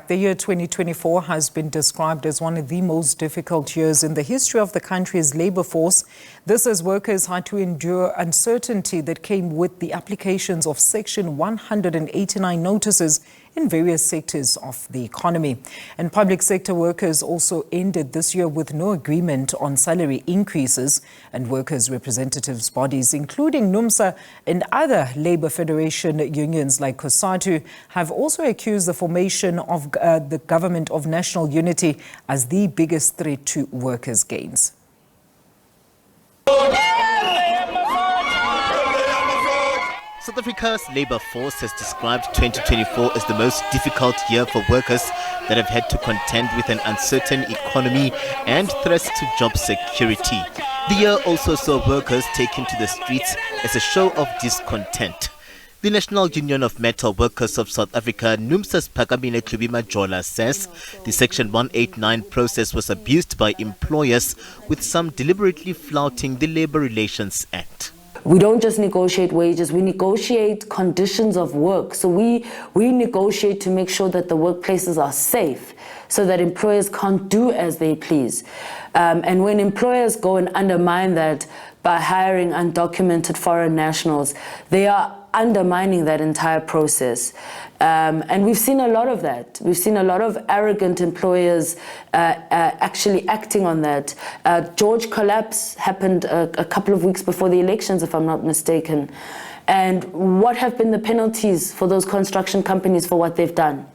The year 2024 has been described as one of the most difficult years in the history of the country's labour force. This as workers had to endure uncertainty that came with the applications of Section 189 notices in various sectors of the economy. And public sector workers also ended this year with no agreement on salary increases, and workers' representatives bodies, including NUMSA and other labour federation unions like COSATU, have also accused the formation of the Government of National Unity as the biggest threat to workers' gains. South Africa's labour force has described 2024 as the most difficult year for workers that have had to contend with an uncertain economy and threats to job security. The year also saw workers taken to the streets as a show of discontent. The National Union of Metal Workers of South Africa, NUMSA's Phakamile Tlhubima-Jola, says the Section 189 process was abused by employers, with some deliberately flouting the Labour Relations Act. We don't just negotiate wages, we negotiate conditions of work. So we negotiate to make sure that the workplaces are safe so that employers can't do as they please. And when employers go and undermine that by hiring undocumented foreign nationals, they are undermining that entire process. And we've seen a lot of that. We've seen a lot of arrogant employers actually acting on that. George collapse happened a couple of weeks before the elections, if I'm not mistaken. And what have been the penalties for those construction companies for what they've done?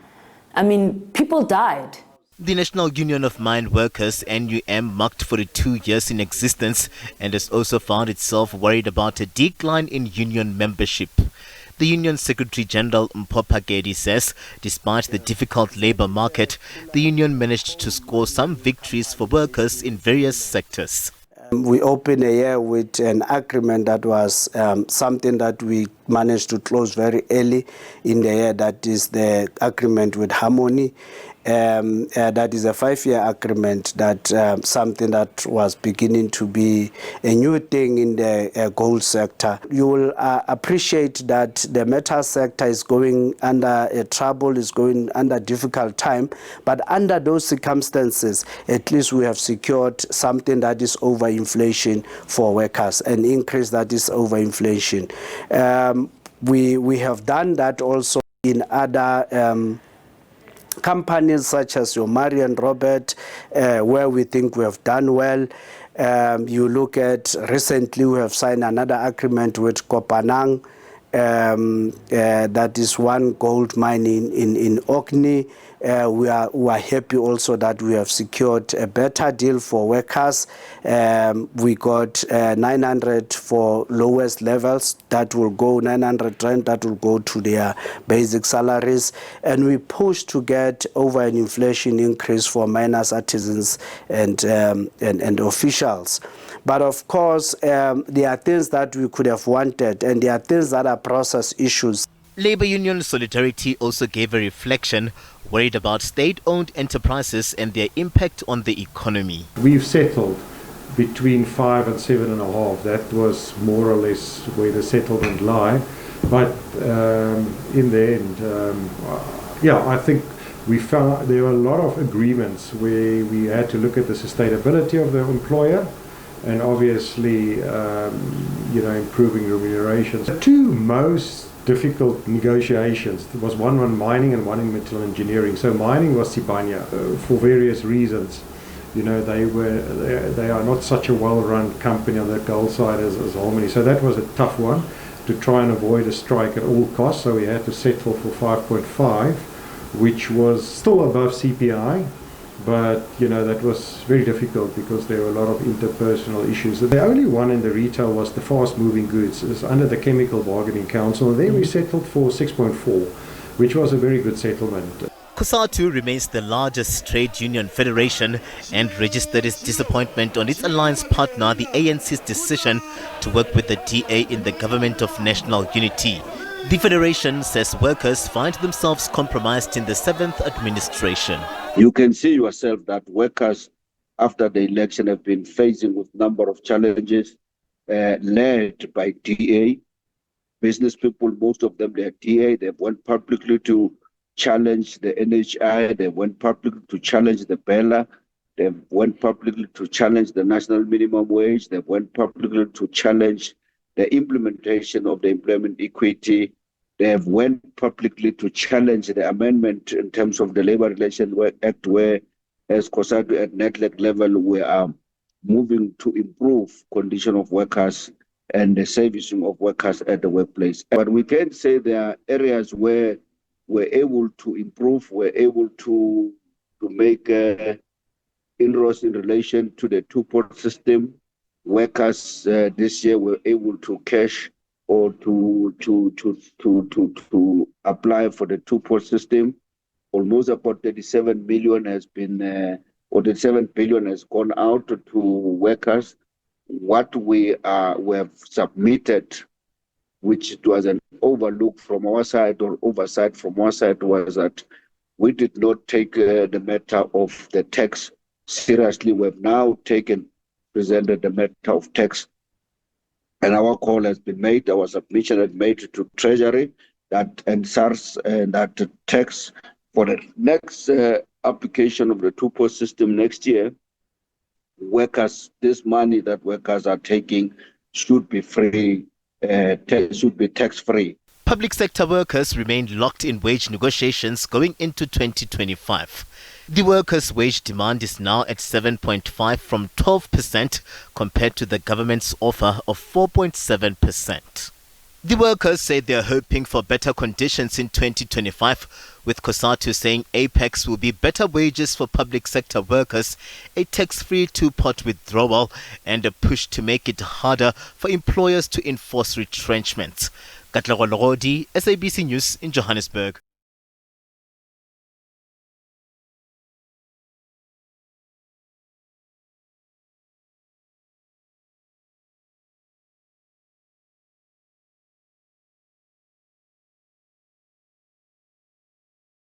I mean, people died. The National Union of Mine Workers, NUM, marked 42 years in existence and has also found itself worried about a decline in union membership. The Union Secretary General Mpho Phakedi says despite the difficult labour market, the union managed to score some victories for workers in various sectors. We opened a year with an agreement that was something that we managed to close very early in the year. That is the agreement with Harmony. That is a 5-year agreement, that something that was beginning to be a new thing in the gold sector. You will appreciate that the metal sector is going under trouble, is going under difficult time, but under those circumstances, at least we have secured something that is over inflation for workers, an increase that is over inflation. We have done that also in other companies such as your Mary and Robert, where we think we have done well. You look at recently we have signed another agreement with Kopanang, that is one gold mine in Orkney. We are happy also that we have secured a better deal for workers. We got 900 for lowest levels, that will go 900 rand, that will go to their basic salaries. And we pushed to get over an inflation increase for miners, artisans and officials. But of course, there are things that we could have wanted, and there are things that are process issues. Labour Union Solidarity also gave a reflection, worried about state-owned enterprises and their impact on the economy. We've settled between 5 and 7.5. That was more or less where the settlement lie. But in the end, I think we found there were a lot of agreements where we had to look at the sustainability of the employer and obviously, improving remunerations. The two most difficult negotiations was one on mining and one in metal engineering. So mining was Sibanya for various reasons. You know, they are not such a well-run company on the gold side as Harmony. So that was a tough one to try and avoid a strike at all costs. So we had to settle for 5.5, which was still above CPI. But, that was very difficult because there were a lot of interpersonal issues. The only one in the retail was the fast-moving goods. It was under the Chemical Bargaining Council. And there we settled for 6.4, which was a very good settlement. COSATU remains the largest trade union federation and registered its disappointment on its alliance partner, the ANC's decision to work with the DA in the Government of National Unity. The federation says workers find themselves compromised in the 7th administration. You can see yourself that workers after the election have been facing with a number of challenges led by DA. Business people, most of them, they are DA. They've went publicly to challenge the NHI, they went publicly to challenge the BELA, they went publicly to challenge the national minimum wage, they went publicly to challenge the implementation of the Employment Equity. They have went publicly to challenge the amendment in terms of the Labour Relations Act, where as COSATU at NETLEC level, we are moving to improve condition of workers and the servicing of workers at the workplace. But we can say there are areas where we're able to improve, we're able to make inroads in relation to the two-pot system. Workers this year were able to cash or to apply for the two-pot system. Almost about 37 million has been, or 37 billion has gone out to workers. What we have submitted, which was an overlook from our side or oversight from our side, was that we did not take the matter of the tax seriously. We have now presented the matter of tax, and our call has been made, our submission has made to Treasury that and SARS and that tax for the next application of the two-pot system next year, workers, this money that workers are taking should be free, should be tax-free. Public sector workers remain locked in wage negotiations going into 2025. The workers' wage demand is now at 7.5 from 12% compared to the government's offer of 4.7%. The workers say they are hoping for better conditions in 2025, with COSATU saying Apex will be better wages for public sector workers, a tax-free two-pot withdrawal, and a push to make it harder for employers to enforce retrenchment. Katlego Logodi, SABC News in Johannesburg.